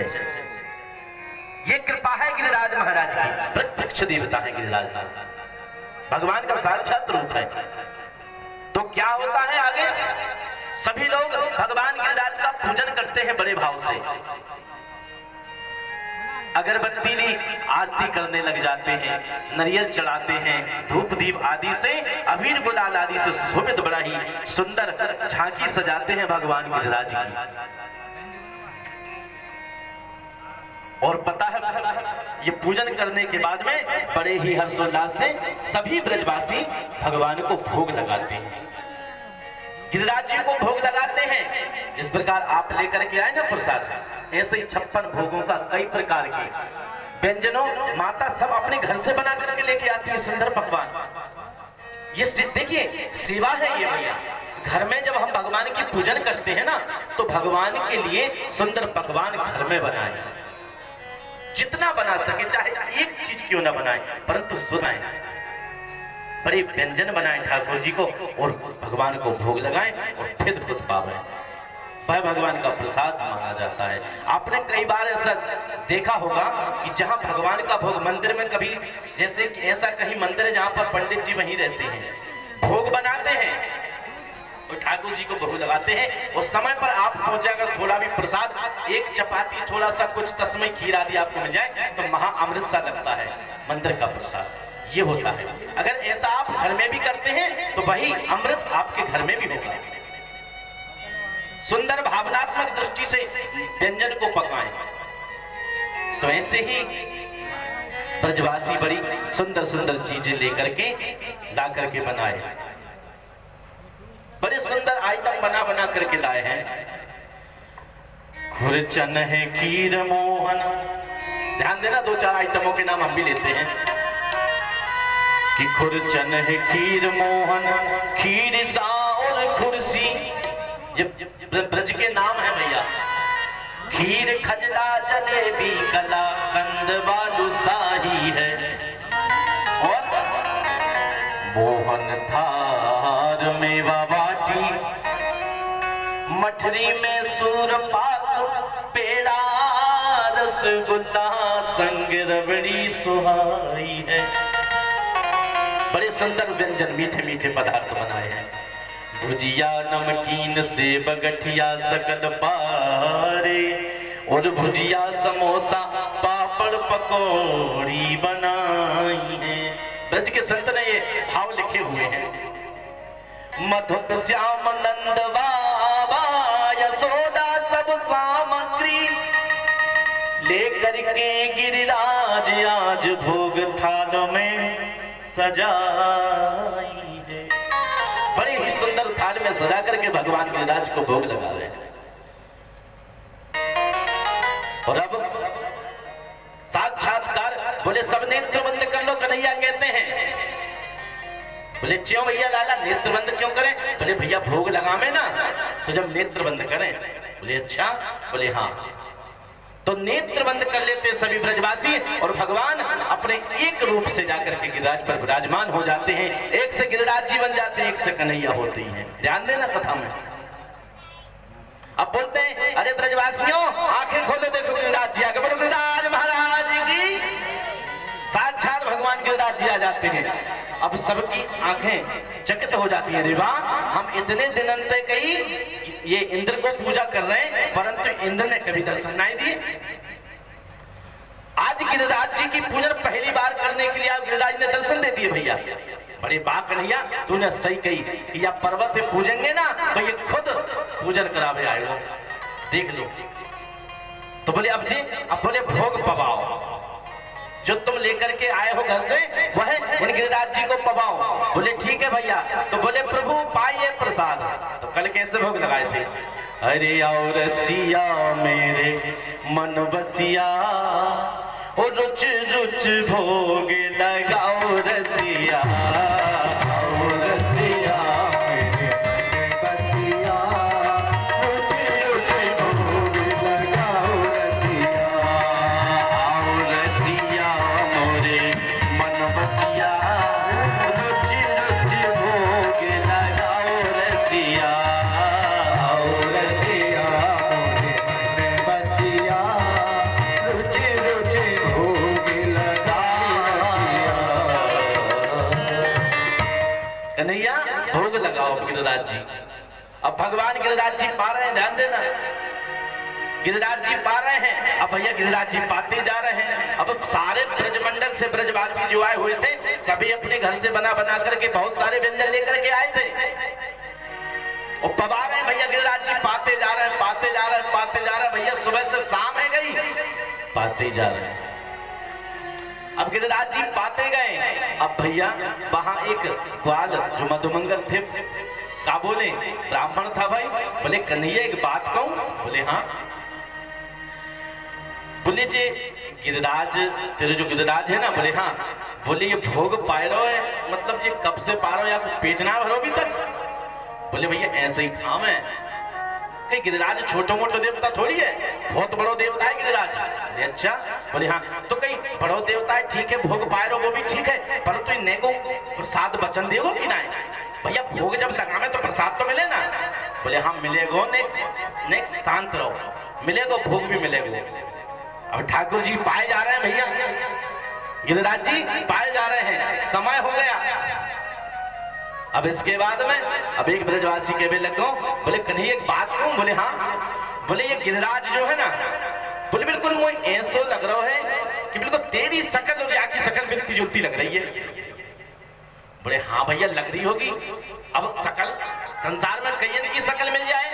जय। ये कृपा है गिरिराज महाराज की, प्रत्यक्ष देवता है गिरिराज महाराज, भगवान का साक्षात रूप है। तो क्या होता है आगे, सभी लोग भगवान गिरिराज का पूजन करते हैं बड़े भाव से, अगरबत्ती ली आरती करने लग जाते हैं, नारियल चढ़ाते हैं, धूप दीप आदि से, अबीर गुलाल आदि से सुशोभित बड़ा ही सुंदर झांकी सजाते हैं भगवान गिरिराज की। और पता है ये पूजन करने के बाद में बड़े ही हर्षोल्लास से सभी ब्रजवासी भगवान को भोग लगाते हैं, गिरिराज जी को भोग लगाते हैं। जिस प्रकार आप लेकर के आए ना प्रसाद, ऐसे ही 56 भोगों का कई प्रकार के व्यंजनों माता सब अपने घर से बना करके लेके आती है, सुंदर पकवान। ये देखिए सेवा है ये भैया। घर में जब हम भगवान की पूजन करते हैं ना, तो भगवान के लिए सुंदर पकवान घर में बनाए, जितना बना सके, चाहे एक चीज क्यों ना बनाए, परंतु सुनाए, बड़े व्यंजन बनाए ठाकुर जी को और भगवान को भोग लगाएं और फिर खुद पावे। वह भगवान का प्रसाद माना जाता है। आपने कई बार ऐसा देखा होगा कि जहां भगवान का भोग मंदिर में, कभी जैसे कि ऐसा कहीं मंदिर है जहां पर पंडित जी वहीं रहते हैं, भोग बनाते हैं और ठाकुर जी को भोग लगाते हैं, उस समय पर आप पहुंच जाएगा, थोड़ा भी प्रसाद, एक चपाती, थोड़ा सा कुछ तस्मै खीर आदि आपको मिल जाए तो महा अमृत सा लगता है मंदिर का प्रसाद। ये होता है। अगर ऐसा आप घर में भी करते हैं तो वही अमृत आपके घर में भी होगा। सुंदर भावनात्मक दृष्टि से व्यंजन को पकाएं। तो ऐसे ही ब्रजवासी बड़ी सुंदर सुंदर चीजें लेकर के ला करके बनाए, बड़े सुंदर आइटम बना बना करके लाए हैं। खुरचन है खीर मोहन, ध्यान देना, 2-4 आइटमों के नाम हम भी लेते हैं कि खुरचन है खीर मोहन, खीर सा और खुर्सी, ये ब्रज के नाम है भैया। खीर खजला जलेबी कला कंद बालूशाही है, और मोहन थार मेवा बाटी, मठरी में सूर पाक, पेड़ा रसगुल्ला संग रबड़ी सुहाई है। बड़े सुंदर व्यंजन, मीठे मीठे पदार्थ बनाए हैं। भुजिया नमकीन सेब गठिया सकल पारे, और भुजिया समोसा पापड़ पकौड़ी बनाई है। ब्रज के संत ने ये भाव लिखे हुए हैं। मधुप श्याम नंद बाबा यशोदा सब सामग्री, लेकर के गिरिराज आज भोग थाल में सजाई है। बड़े ही सुंदर थाल में सजा करके भगवान गिरिराज को भोग लगा रहे हैं। और अब साक्षात्कार, बोले सब नेत्र बंद कर लो, कन्हैया कहते हैं। बोले क्यों भैया लाला नेत्र बंद क्यों करें? बोले भैया भोग लगावे ना, तो जब नेत्र बंद करें। बोले अच्छा, बोले हाँ। तो नेत्र बंद कर लेते सभी ब्रजवासी और भगवान अपने एक रूप से जाकर के गिरिराज पर विराजमान हो जाते हैं। एक से गिरिराज जी बन जाते हैं, एक से कन्हैया होते हैं। ध्यान देना कथा में। अब बोलते हैं अरे ब्रजवासियों आंखें खोलो, देखो गिरिराज जी आगे, बोलो गिरिराज महाराज की। साक्षात भगवान गिरिराज जी आ जाते हैं। अब सबकी आंखें चकित हो जाती है, रे वाह, हम इतने दिन अंत कही ये इंद्र को पूजा कर रहे हैं, परंतु इंद्र ने कभी दर्शन नहीं दिए। आज गिरिराज जी की पूजन पहली बार करने के लिए आप गिरिराज ने दर्शन दे दिए भैया। बड़े बा कन्हैया तूने सही कही कि या पर्वत पे पूजेंगे ना तो ये खुद पूजन करावे आएगा, देख लो। तो बोले अब जी, अब बोले भोग पवाओ, जो तुम लेकर के आए हो घर से वह इन गिरिराज जी को पवाओ। बोले ठीक है भैया। तो बोले प्रभु पाइए प्रसाद। तो कल कैसे भोग लगाए थे? अरे और सिया मेरे मन बसिया, ओ रुच रुच भोग लगाओ रसिया, गिरिराज जी। अब भगवान गिरिराज जी पा रहे हैं, ध्यान देना, गिरिराज जी पा रहे हैं। अब भैया गिरिराज जी पाते जा रहे हैं। अब सारे ब्रजमंडल से ब्रजवासी जो आए हुए थे सभी अपने घर से बना बना करके बहुत सारे व्यंजन लेकर के आए थे और पवा रहे हैं। भैया गिरिराज जी पाते जा रहे हैं, पाते जा रहे हैं, पाते जा रहे हैं। भैया सुबह से शाम है गई, पाते जा रहे हैं। अब गिरिराज जी पाते गए। अब भैया वहां एक ग्वाल जो मधुमंगल थे, का बोले ब्राह्मण था भाई, बोले कन्हैया एक बात कहूं? बोले हाँ। बोले जी गिरिराज, तेरे जो गिरिराज है ना, बोले हाँ। बोले ये भोग पाए रहो है, मतलब जी कब से पा रहे हो, या पेट ना भरो अभी तक? बोले भैया ऐसे ही काम है। कहीं गिरिराज छोटो मोटो देवता थोड़ी है, बहुत बड़ो देवता है गिरिराज। बोले अच्छा। बोले हाँ। तो कहीं बड़ो देवता है, ठीक है, भोग पाए रहो वो भी ठीक है, परंतु तो इन्हें को प्रसाद वचन देगो कि ना? भैया भोग जब लगावे तो प्रसाद तो मिले ना? बोले हाँ मिलेगो, नेक्स्ट शांत रहो, मिलेगो, भोग भी मिलेगो। अब ठाकुर जी पाए जा रहे हैं, भैया गिरिराज जी पाए जा रहे हैं, समय हो गया। अब इसके बाद में अब एक ब्रजवासी के भी लगो, बोले कन्हैया एक बात कहूं? बोले हाँ। बोले ये गिरिराज जो है ना, बोले बिल्कुल मुझे ऐसा लग रहा है कि बिल्कुल तेरी शकल और की शकल मिलती जुलती लग रही है। बोले हाँ भैया लग रही होगी, अब शकल संसार में कई की शकल मिल जाए।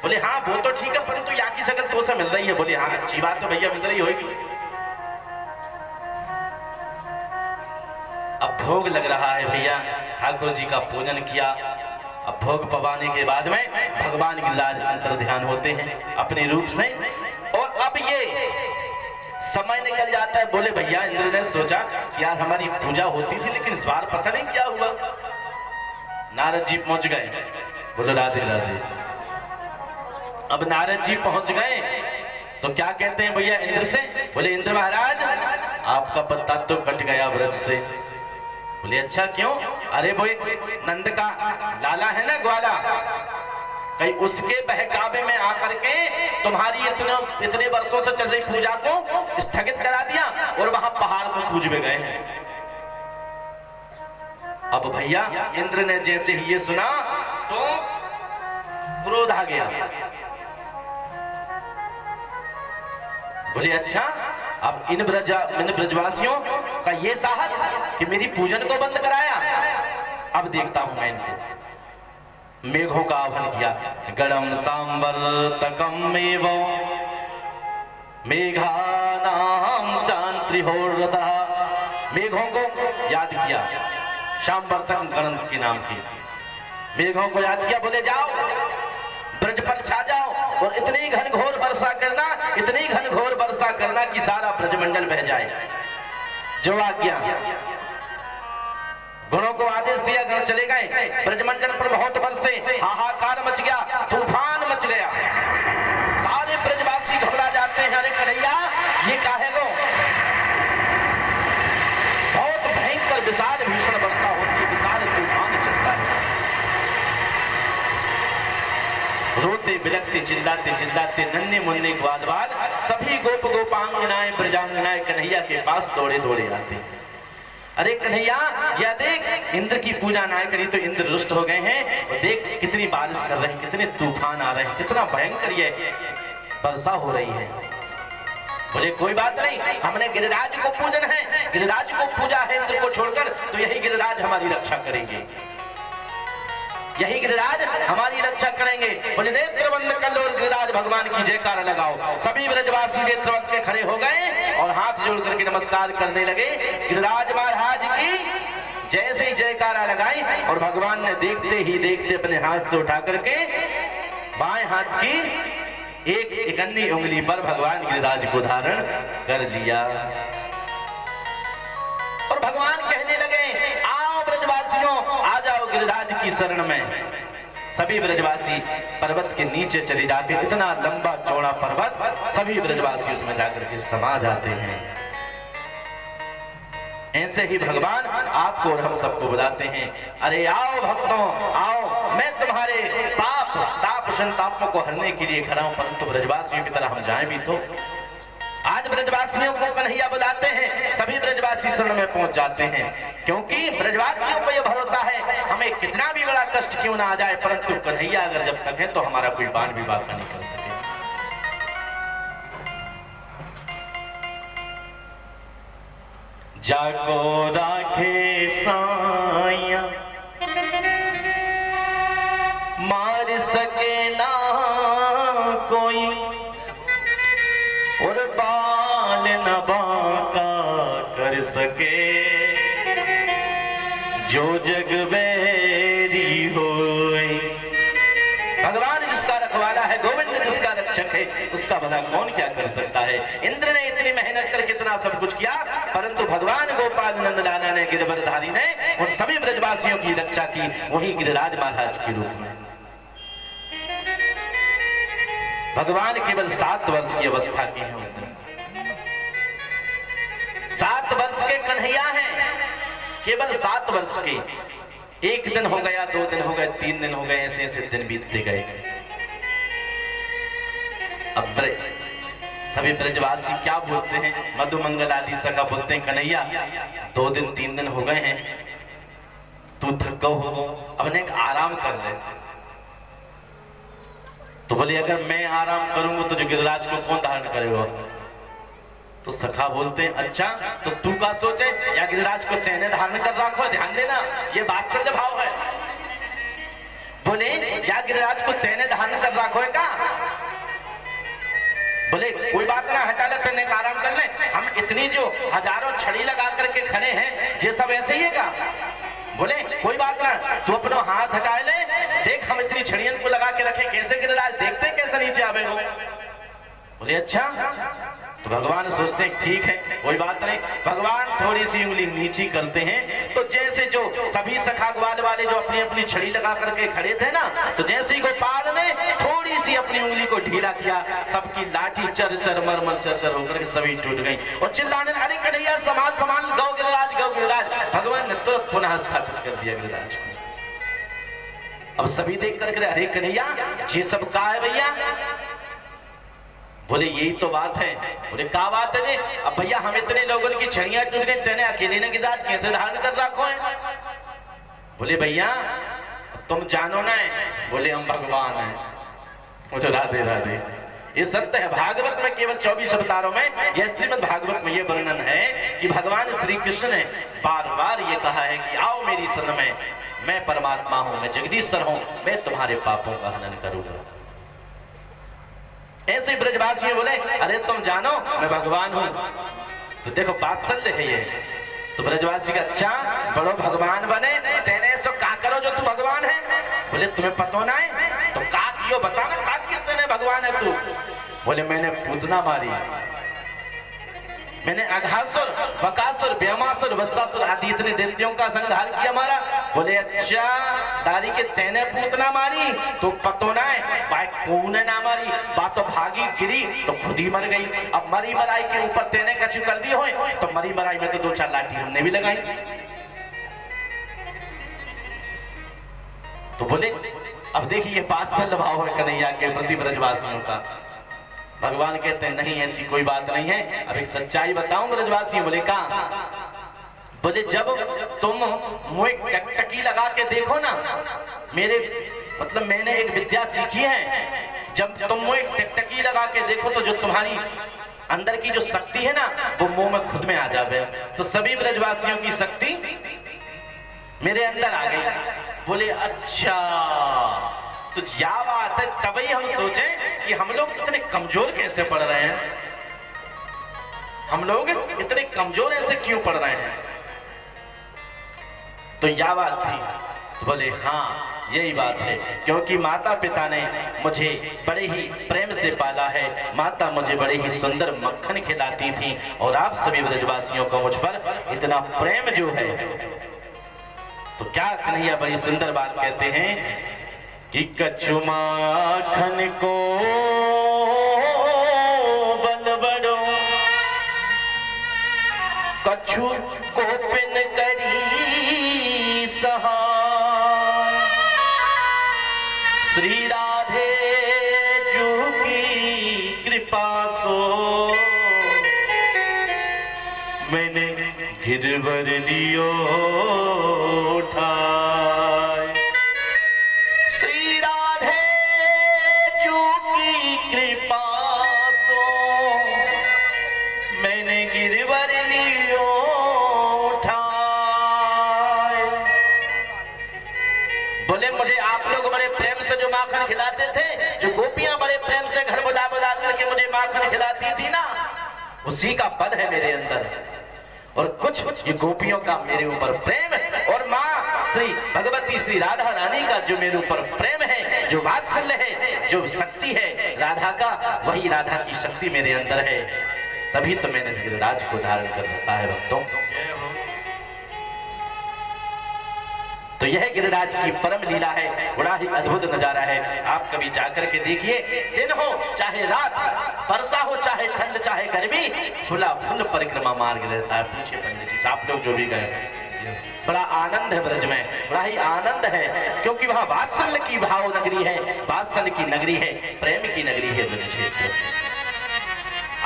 बोले हाँ वो तो ठीक है, परंतु या की शकल तो से मिल रही है। बोले हाँ अच्छी बात है भैया, मिल रही होगी। अब भोग लग रहा है भैया, ठाकुर जी का पूजन किया। अब भोग पवाने के बाद में भगवान गिरिराज अंतर ध्यान होते हैं अपने रूप से। और अब ये समय निकल जाता है। बोले भैया इंद्र ने सोचा कि यार हमारी पूजा होती थी, लेकिन इस बार पता नहीं क्या हुआ। नारद जी पहुंच गए। बोले राधे राधे। अब नारद जी पहुंच गए तो क्या कहते हैं भैया इंद्र से? बोले इंद्र महाराज आपका पत्ता तो कट गया व्रत से। बोले अच्छा क्यों? अरे वो एक नंद का लाला है ना, ग्वाला, कहीं उसके बहकावे में आकर के तुम्हारी इतने वर्षों से चल रही पूजा को स्थगित करा दिया और वहां पहाड़ को पूजने गए हैं। अब भैया इंद्र ने जैसे ही ये सुना तो क्रोध आ गया। बोले अच्छा अब इन ब्रजवासियों का ये साहस कि मेरी पूजन को बंद कराया, अब देखता हूं मैं इनको। मेघों का आह्वान किया। गणम सांवर्तकमेव मेघानाम चांत्रिहोरतः। मेघों को याद किया, सांवर्तक गण के नाम की मेघों को याद किया। बोले जाओ ब्रज पर छा जाओ और इतनी घनघोर वर्षा करना, इतनी घनघोर वर्षा करना कि सारा ब्रजमंडल बह जाए। जो आज्ञा, गणों को आदेश दिया, गण चले गए। ब्रजमंडल पर बहुत वर्षे हाहाकार मच गया, तूफान मच गया। सारे ब्रजवासी घबरा जाते हैं, अरे कन्हैया ये काहे गो? बहुत भयंकर विशाल भीषण वर्षा होती है, विशाल तूफान चलता है। रोते बिलखते चिल्लाते चिल्लाते नन्हे मुन्ने ग्वाल बाल सभी गोप गोपांगनाएं ब्रजांगनाएं कन्हैया के पास दौड़े दौड़े आते। अरे कन्हैया या देख, इंद्र की पूजा ना करी तो इंद्र रुष्ट हो गए हैं, और देख कितनी बारिश कर रहे हैं, कितने तूफान आ रहे हैं, कितना भयंकर ये वर्षा हो रही है। बोले कोई बात नहीं, हमने गिरिराज को पूजन है, गिरिराज को पूजा है इंद्र को छोड़कर, तो यही गिरिराज हमारी रक्षा करेंगे, यही गिरिराज हमारी रक्षा करेंगे। बोले नेत्र बंद कर लो और गिरिराज भगवान की जयकार लगाओ। सभी ब्रजवासी नेत्र बंद के खड़े हो गए और हाथ जोड़ करके नमस्कार करने लगे। गिरिराज महाराज की जैसे ही जयकारा लगाई और भगवान ने देखते ही देखते अपने हाथ से उठा करके बाएं हाथ की एक अन्य उंगली पर भगवान गिरिराज को धारण कर लिया और भगवान कहने लगे आओ ब्रजवासियों, आ जाओ गिरिराज की शरण में। सभी ब्रजवासी पर्वत के नीचे चले जाते, इतना लंबा चौड़ा पर्वत, सभी ब्रजवासी उसमें जाकर के समा जाते हैं। ऐसे ही भगवान आपको और हम सबको बुलाते हैं, अरे आओ भक्तों आओ, मैं तुम्हारे पाप ताप संतापों को हरने के लिए खड़ा हूं, परंतु ब्रजवासियों की तरह हम जाएं भी तो। आज ब्रजवासियों को कन्हैया बुलाते हैं, सभी ब्रजवासी शरण में पहुंच जाते हैं, क्योंकि ब्रजवासियों को यह भरोसा है हमें कितना भी बड़ा कष्ट क्यों ना आ जाए, परंतु कन्हैया अगर जब तक है तो हमारा कोई बाल विवाह का नहीं कर सके। जाको राखे साया मार सके ना कोई, और बाल न बांका कर सके, जो जग बैरी होए। भगवान जिसका रखवाला है, गोविंद जिसका रक्षक है, उसका भला कौन क्या कर सकता है। इंद्र ने इतनी मेहनत कर कितना सब कुछ किया, परंतु भगवान गोपाल नंद लाला ने, गिरवरधारी ने उन सभी ब्रजवासियों की रक्षा की, वही गिरिराज महाराज के रूप में। भगवान केवल 7 वर्ष की अवस्था की है उस दिन। 7 वर्ष के कन्हैया हैं, केवल 7 वर्ष के। 1 दिन हो गया, 2 दिन हो गए, 3 दिन हो गए, ऐसे ऐसे दिन बीतते गए। अब सभी ब्रजवासी क्या बोलते हैं, मधुमंगल आदि सका बोलते हैं, कन्हैया 2 दिन 3 दिन हो गए हैं, तू थक हो, अब एक आराम कर ले। तो बोले अगर मैं आराम करूंगा तो जो गिरिराज को कौन धारण करेगा। तो सखा बोलते हैं अच्छा तो तू का सोचे, या गिरिराज को तेने धारण कर रखो, ध्यान देना ये बात्सल्य भाव है। बोले या गिरिराज को तेने धारण कर रखो है का। बोले कोई बात ना, हटा ले, तेने आराम कर ले, हम इतनी जो हजारों छड़ी लगा करके खड़े हैं ये सब ऐसे ही है का। बोले कोई बात ना, तू अपना हाथ हटा ले, देख हम इतनी छड़ियन को लगा के रखे कैसे गिरिराज, देखते कैसे नीचे आवे हो। बोले अच्छा, तो भगवान सोचते हैं ठीक है कोई बात नहीं। भगवान थोड़ी सी उंगली नीची करते हैं, तो जैसे जो सभी सखा ग्वाल वाले जो अपनी अपनी छड़ी लगा करके खड़े थे ना, तो जैसे ही गोपाल ने थोड़ी सी अपनी उंगली को ढीला किया, सबकी लाठी चर चर मर मर चर चर होकर के सभी टूट गई और चिल्लाने, अरे कन्हैया समाज समान, गौ गिरिराज गौ गिरिराज। भगवान ने तुरंत पुनः स्थापित कर दिया गिरिराज को। अब सभी देख करके अरे कन्हैया ये सब का है भैया। बोले यही तो बात है। बोले क्या बात है जी। अब भैया हम इतने लोगों की छड़ियां टूट गई, तेने अकेले ने गिरिराज कैसे धारण कर रखो है। बोले भैया तुम जानो ना है। बोले हम भगवान हैं। बोले राधे राधे। ये सत्य है, भागवत में केवल 24 अवतारों में, यह श्रीमद् भागवत में यह वर्णन है कि भगवान श्री कृष्ण ने बार बार ये कहा है कि आओ मेरी शरण में, मैं परमात्मा हूं, मैं जगदीश्वर हूं, मैं तुम्हारे पापों का हनन करूंगा। ऐसे ब्रजवासी बोले अरे तुम जानो मैं भगवान हूं। तो देखो बात्सल्य है ये। तो ब्रजवासी का अच्छा बड़ो भगवान बने, तेने सो का करो जो तू भगवान है। बोले तुम्हें पता ना है तो का कियो बता ना, का कियो तेने भगवान है तू। बोले मैंने पूतना मारी, मैंने अघासुर बकासुर ब्यामासुर वत्सासुर आदि इतने दैत्यों का संहार किया हमारा। बोले अच्छा दारी के तेने पूतना मारी तो पतो ना है, भाई कौन ना मारी, बात तो भागी गिरी तो खुद ही मर गई। अब मरी मराई के ऊपर तेने कछु कर दी हो तो मरी मराई में तो 2-4 लाठी हमने भी लगाई। तो बोले अब देखिए बात्सल्य भाव है कन्हैया के प्रति ब्रजवासियों का। भगवान कहते हैं नहीं ऐसी कोई बात नहीं है। अब एक सच्चाई बताऊं ब्रजवासियों। बोले का। बोले जब तुम मुझे टकटकी लगा के देखो ना, मेरे मतलब मैंने एक विद्या सीखी है, जब तुम मुझे टकटकी लगा के देखो तो जो तुम्हारी अंदर की जो शक्ति है ना वो मुंह में खुद में आ जावे। तो सभी ब्रजवासियों की शक्ति मेरे अंदर आ गई। बोले अच्छा तो क्या बात है। तभी हम सोचें कि हम लोग इतने कमजोर कैसे पड़ रहे हैं, हम लोग इतने कमजोर ऐसे क्यों पड़ रहे हैं। तो यह बात थी। तो बोले हाँ यही बात है, क्योंकि माता पिता ने मुझे बड़े ही प्रेम से पाला है, माता मुझे बड़े ही सुंदर मक्खन खिलाती थी और आप सभी ब्रजवासियों को मुझ पर इतना प्रेम जो है। तो क्या कन्हैया बड़ी सुंदर बात कहते हैं कि कछु माखन को बल बड़ो, कछु गोपिन करी सहाय, श्री राधे जू की कृपा सो मैंने गिरवर लियो उठाए। श्री राधे जू की कृपा सो मैंने गिरवर लियो उठाए। बोले मुझे आप लोग बड़े प्रेम से जो माखन खिलाते थे, जो गोपियां बड़े प्रेम से घर बुला बुला करके मुझे माखन खिलाती थी ना, उसी का पद है मेरे अंदर। और कुछ ये गोपियों का मेरे ऊपर प्रेम और माँ श्री भगवती श्री राधा रानी का जो मेरे ऊपर प्रेम है, जो वात्सल्य है, जो शक्ति है राधा का, वही राधा की शक्ति मेरे अंदर है। तभी तो मैंने गिरिराज को धारण कर रखा है भक्तों। तो यह गिरिराज की परम लीला है, बड़ा ही अद्भुत नजारा है। आप कभी जाकर के देखिए, दिन हो चाहे रात, वर्षा हो चाहे ठंड चाहे गर्मी, खुला फुल परिक्रमा मार्ग रहता है। पूछिए पंडित जी आप लोग जो भी गए, बड़ा आनंद है ब्रज में, बड़ा ही आनंद है, क्योंकि वहां वात्सल्य की भाव नगरी है, वात्सल्य की नगरी है, प्रेम की नगरी है ब्रज क्षेत्र।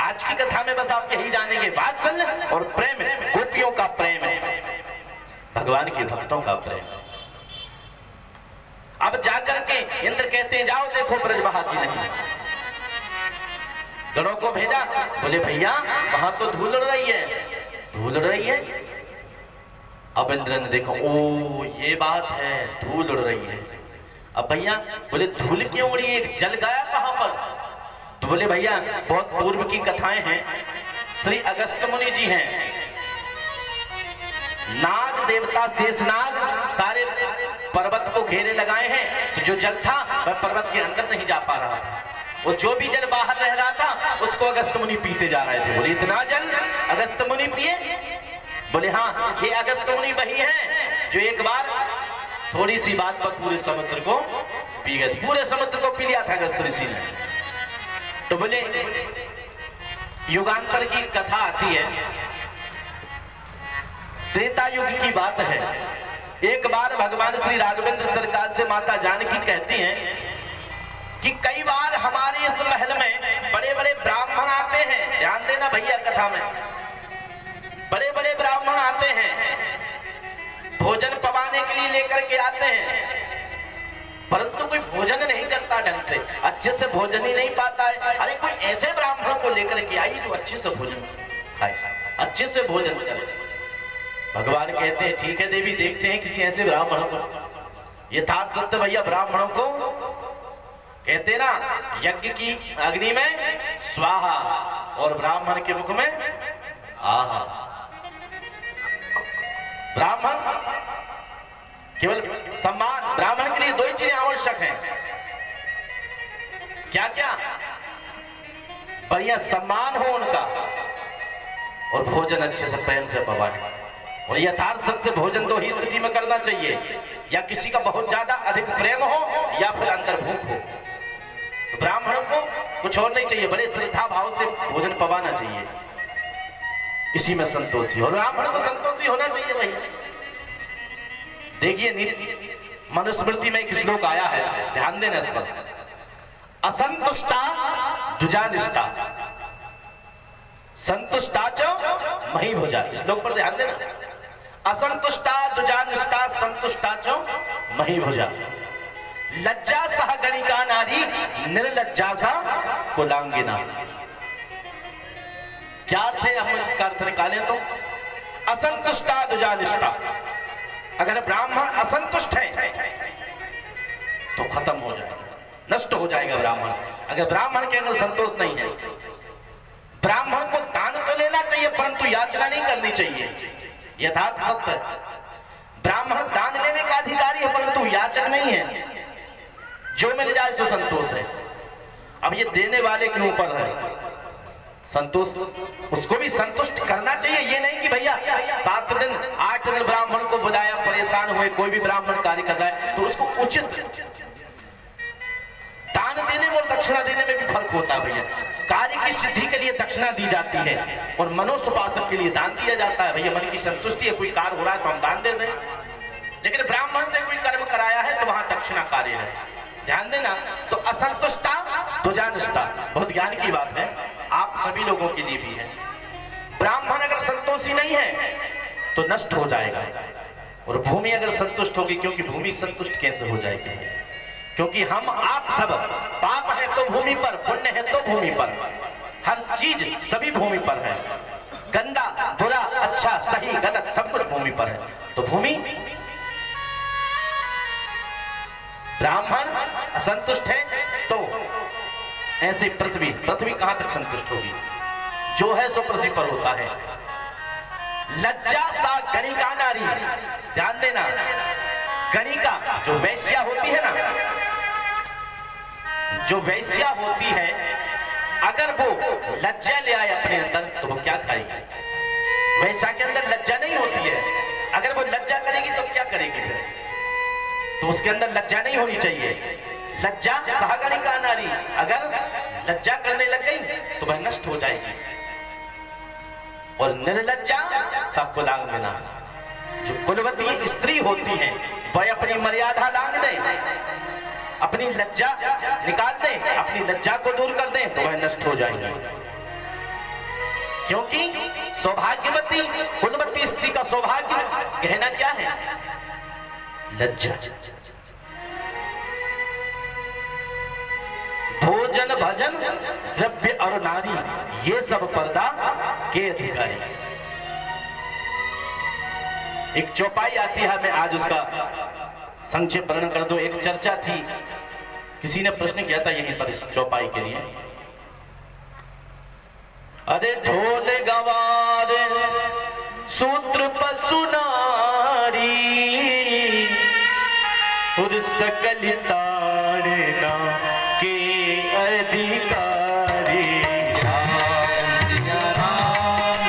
आज की कथा में बस आप यही जानेंगे, वात्सल्य और प्रेम, गोपियों का प्रेम, भगवान के भक्तों का प्रेम। अब जाकर के इंद्र कहते हैं जाओ देखो ब्रज बहा की नहीं। गणों को भेजा, बोले भैया वहां तो धूल उड़ रही है, धूल उड़ रही है। अब इंद्र ने देखा, ओ ये बात है, धूल उड़ रही है। अब भैया बोले धूल क्यों उड़ी, एक जल गया कहां पर? तो बोले भैया बहुत पूर्व की कथाएं हैं, श्री अगस्त मुनि जी हैं, नाग देवता शेषनाग सारे पर्वत को घेरे लगाए हैं, तो जो जल था वह पर्वत के अंदर नहीं जा पा रहा था, और जो भी जल बाहर रह रहा था उसको अगस्त मुनि पीते जा रहे थे। बोले इतना जल अगस्त मुनि पिए? बोले हाँ, ये अगस्त मुनि वही हैं जो एक बार थोड़ी सी बात पर पूरे समुद्र को पी गए, पूरे समुद्र को पी लिया था अगस्त ऋषि ने। तो बोले युगांतर की कथा आती है, त्रेता युग की बात है। एक बार भगवान श्री राघवेंद्र सरकार से माता जानकी कहती हैं कि कई बार हमारे इस महल में बड़े बड़े ब्राह्मण आते हैं, ध्यान देना भैया कथा में, बड़े बड़े ब्राह्मण आते हैं, भोजन पवाने के लिए लेकर के आते हैं, परंतु कोई भोजन नहीं करता ढंग से, अच्छे से भोजन ही नहीं पाता है। अरे कोई ऐसे ब्राह्मण को लेकर के आई जो अच्छे से भोजन खाए, अच्छे से भोजन करे। भगवान कहते हैं ठीक है देवी, देखते हैं किसी ऐसे ब्राह्मणों को। यथार्थ सत्य भैया, ब्राह्मणों को कहते ना यज्ञ की अग्नि में स्वाहा और ब्राह्मण के मुख में आहा। ब्राह्मण केवल सम्मान, ब्राह्मण के लिए दो ही चीजें आवश्यक हैं, क्या क्या? बढ़िया सम्मान हो उनका और भोजन अच्छे से प्रेम से पवाए। और यथार्थ सत्य भोजन दो ही स्थिति में करना चाहिए, या किसी का बहुत ज्यादा अधिक प्रेम हो या फिर अंदर भूख हो। तो ब्राह्मणों को कुछ और नहीं चाहिए, बड़े श्रद्धा भाव से भोजन पवाना चाहिए, इसी में संतोषी, और ब्राह्मणों को संतोषी होना चाहिए भाई। देखिए मनुस्मृति में एक श्लोक आया है, ध्यान देना इस पर, असंतुष्टा दुजानिष्टा संतुष्टा च मही भुजा। श्लोक पर ध्यान देना, असंतुष्टा दुजानिष्टा संतुष्टा च मही भुजा। लज्जा सह गणिका नारी निर्लज्जा सा कुलांगिना। क्या अर्थ है, हम इसका अर्थ निकालें तो असंतुष्टा दुजानिष्टा, अगर ब्राह्मण असंतुष्ट है तो खत्म हो जाएगा, नष्ट हो जाएगा ब्राह्मण। अगर ब्राह्मण के अंदर संतोष नहीं है, ब्राह्मण को दान तो लेना चाहिए परंतु याचना नहीं करनी चाहिए, यथार्थ सत्य। ब्राह्मण दान लेने का अधिकारी है परंतु याचक नहीं है, जो मिल जाए सो संतोष है। अब ये देने वाले के ऊपर है संतोष, उसको भी संतुष्ट करना चाहिए। ये नहीं कि भैया 7 दिन 8 दिन ब्राह्मण को बुलाया, परेशान हुए, कोई भी ब्राह्मण कार्य कर रहा है तो उसको उचित दान देने में और दक्षिणा देने में भी फर्क होता है भैया। कार्य की सिद्धि के लिए दक्षिणा दी जाती है और मनोसुपासक के लिए दान दिया जाता है। भैया मन की संतुष्टि है, कोई कार्य हो रहा है तो हम दान दे दें, लेकिन ब्राह्मण से कोई कर्म कराया है तो वहां दक्षिणा कार्य है, ध्यान देना। तो असंतुष्टा दुजानिष्टा बहुत ज्ञान की बात है, आप सभी लोगों के लिए भी है। ब्राह्मण अगर संतोषी नहीं है तो नष्ट हो जाएगा, और भूमि अगर संतुष्ट होगी, क्योंकि भूमि संतुष्ट कैसे हो जाएगी? क्योंकि हम आप सब पाप है तो भूमि पर, पुण्य है तो भूमि पर, हर चीज सभी भूमि पर है, गंदा बुरा अच्छा सही गलत सब कुछ भूमि पर है। तो भूमि ब्राह्मण असंतुष्ट है तो ऐसे पृथ्वी कहां तक संतुष्ट होगी? जो है सो पृथ्वी पर होता है। लज्जा सा गणिका नारी, ध्यान देना, गणिका जो वैश्या होती है ना, जो वैश्या होती है, अगर वो लज्जा ले आए अपने अंदर तो वो क्या खाएगी? वैश्या के अंदर लज्जा नहीं होती है, अगर वो लज्जा करेगी तो क्या करेगी फिर? तो उसके अंदर लज्जा नहीं होनी चाहिए। लज्जा सहगणिका नारी, अगर लज्जा करने लग गई तो वह नष्ट हो जाएगी। और निर्लज्जा सकुलांगना, जो कुलवती स्त्री होती है वह अपनी मर्यादा लांग दे, अपनी लज्जा निकाल दे, अपनी लज्जा को दूर कर दे तो वह नष्ट हो जाएगी। क्योंकि सौभाग्यवती कुलवती स्त्री का सौभाग्य कहना क्या है? लज्जा। भोजन भजन द्रव्य और नारी, ये सब पर्दा के अधिकारी। एक चौपाई आती है, मैं आज उसका संक्षेप वर्णन कर दूं। एक चर्चा थी, किसी ने प्रश्न किया था यहीं पर इस चौपाई के लिए, अरे ढोल गवार सूत्र पशु नारी, और सकल ताड़ना के अधिकारी। राम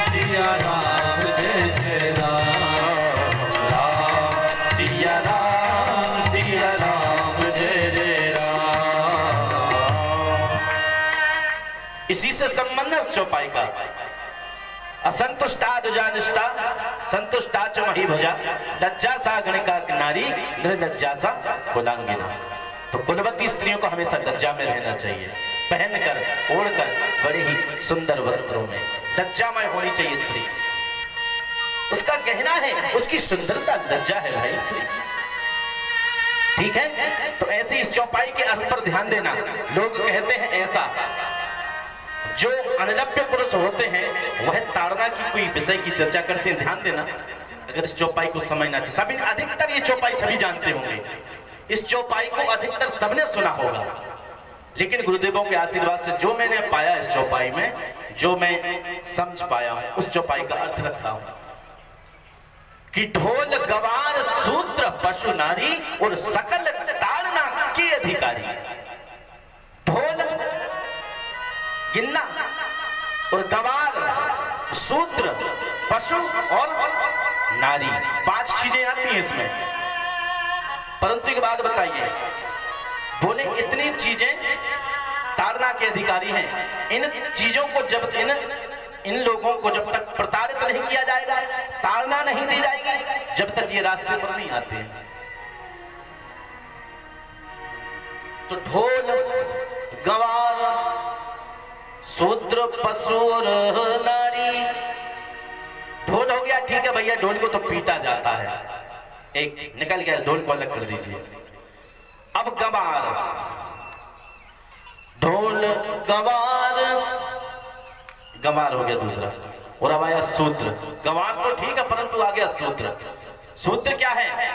सिया राम जय जय राम, राम सिया राम जय जय राम। इसी से संबंध है उस चौपाई का। असंतुष्टा दुजानिष्टा संतुष्टा च मही भुजा, लज्जा सा गणिका नारी, निर्लज्जा सा कुलांगिना। तो कुलवती स्त्रियों को हमेशा लज्जा में रहना चाहिए, पहनकर ओढ़कर बड़े ही सुंदर वस्त्रों में लज्जामय होनी चाहिए स्त्री। उसका गहना है, उसकी सुंदरता लज्जा है भाई स्त्री, ठीक है? तो ऐसे इस चौपाई के अर्थ पर ध्यान देना। लोग कहते हैं ऐसा, जो अनलभ्य पुरुष होते हैं वह ताड़ना की कोई विषय की चर्चा करते हैं। ध्यान देना, अगर इस चौपाई को समझना चाहिए। सभी अधिकतर ये चौपाई सभी जानते होंगे, इस चौपाई को अधिकतर सबने सुना होगा, लेकिन गुरुदेवों के आशीर्वाद से जो मैंने पाया इस चौपाई में, जो मैं समझ पाया हूं, उस चौपाई का अर्थ रखता हूं कि ढोल गवार सूत्र पशु नारी, और सकल ताड़ना के अधिकारी। ढोल गिन्ना और गवार सूत्र पशु और नारी, 5 चीजें आती हैं इसमें। परंतु एक बात बताइए, बोले इतनी चीजें ताड़ना के अधिकारी हैं, इन चीजों को जब इन लोगों को जब तक प्रताड़ित नहीं किया जाएगा, ताड़ना नहीं दी जाएगी, जब तक ये रास्ते पर नहीं आते हैं। तो ढोल गवार शूद्र पशु और नारी। ढोल हो गया, ठीक है भैया, ढोल को तो पीटा जाता है, एक निकल गया, ढोल को अलग कर दीजिए। अब गवार, ढोल गवार, गवार हो गया दूसरा, और अब आया सूत्र। गवार तो ठीक है, परंतु आ गया सूत्र। सूत्र क्या है?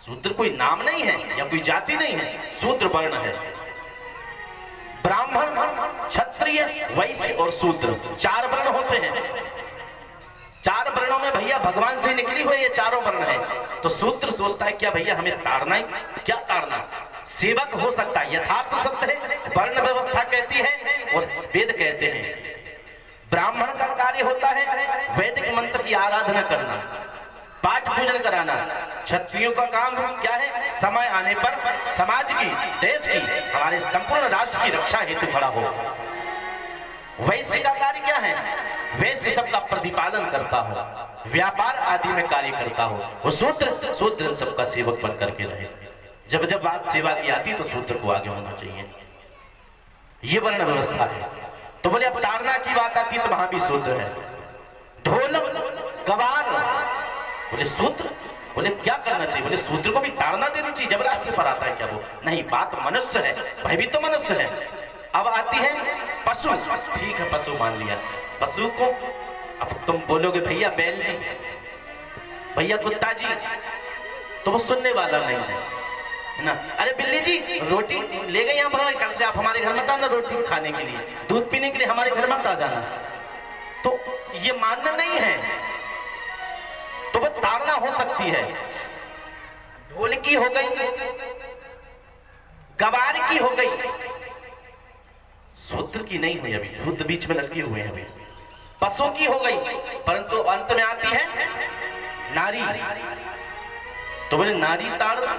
सूत्र कोई नाम नहीं है या कोई जाति नहीं है, सूत्र वर्ण है। ब्राह्मण, क्षत्रिय, वैश्य और शूद्र, 4 वर्ण होते हैं। 4 वर्णों में भैया भगवान से निकली हुई ये चारों वर्ण है। तो शूद्र सोचता है क्या भैया हमें ताड़ना ही, क्या ताड़ना? सेवक हो सकता है, यथार्थ सत्य है, वर्ण व्यवस्था कहती है और वेद कहते हैं। ब्राह्मण का कार्य होता है वैदिक मंत्र की आराधना करना, पाठ पूजन कराना। क्षत्रियों का काम क्या है? समय आने पर समाज की, देश की, हमारे संपूर्ण राष्ट्र की रक्षा हेतु खड़ा हो। वैश्य का कार्य क्या है? वैश्य सबका प्रतिपालन करता हो, व्यापार आदि में कार्य करता हो। वो शूद्र सबका सेवक बन करके रहे। जब जब बात सेवा की आती तो शूद्र को आगे होना चाहिए, ये वर्ण व्यवस्था है। तो बोले अब ताड़ना की बात आती तो वहां भी शूद्र है। ढोल गवार, बोले सूत्र, बोले क्या करना चाहिए? बोले सूत्र को भी ताड़ना देनी चाहिए, जब रास्ते पर आता है क्या वो? नहीं, बात मनुष्य है, भाई भी तो मनुष्य है। अब आती है पशु, ठीक है पशु मान लिया, पशु को अब तुम बोलोगे भैया बैल जी, भैया कुत्ता जी, तो वो सुनने वाला नहीं है ना। अरे बिल्ली जी रोटी ले गई यहाँ पर, कल से आप हमारे घर मत आना रोटी खाने के लिए, दूध पीने के लिए हमारे घर मत आ जाना, तो ये मानना नहीं है, तो वो ताड़ना हो सकती है। ढोल की हो गई, गवार की हो गई, सूत्र की नहीं हुई, अभी रुद्र बीच में लटके हुए हैं। अभी पशु की हो गई, परंतु अंत में आती है नारी, तो बोले नारी ताड़ना,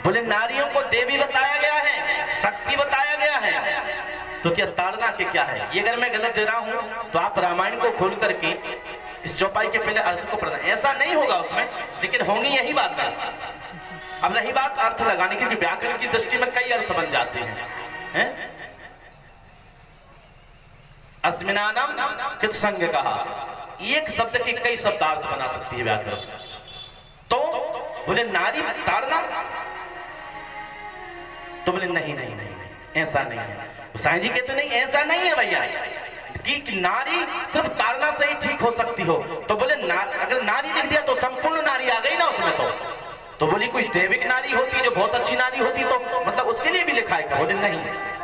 बोले नारियों को देवी बताया गया है, शक्ति बताया गया है, तो क्या ताड़ना के क्या है? ये अगर मैं गलत दे रहा हूं तो आप रामायण को खोल करके इस चौपाई के पहले अर्थ को पढ़ना, ऐसा नहीं होगा उसमें, लेकिन होंगी यही बातें। अब रही बात अर्थ लगाने की, व्याकरण की दृष्टि में कई अर्थ बन जाते हैं, अस्मिनानम कृत संग कहा, एक शब्द के कई शब्दार्थ बना सकती है व्याकरण। तो बोले नारी ताड़ना, तो बोले नहीं नहीं नहीं, नहीं ऐसा नहीं है। साईं जी कहते नहीं ऐसा नहीं है भैया, कि नारी सिर्फ ताड़ना से ही ठीक हो सकती हो, तो बोले अगर नारी लिख दिया तो संपूर्ण नारी आ गई ना उसमें, तो बोली कोई दैविक नारी होती जो बहुत अच्छी नारी होती तो मतलब उसके लिए भी लिखा है क्या? बोले नहीं,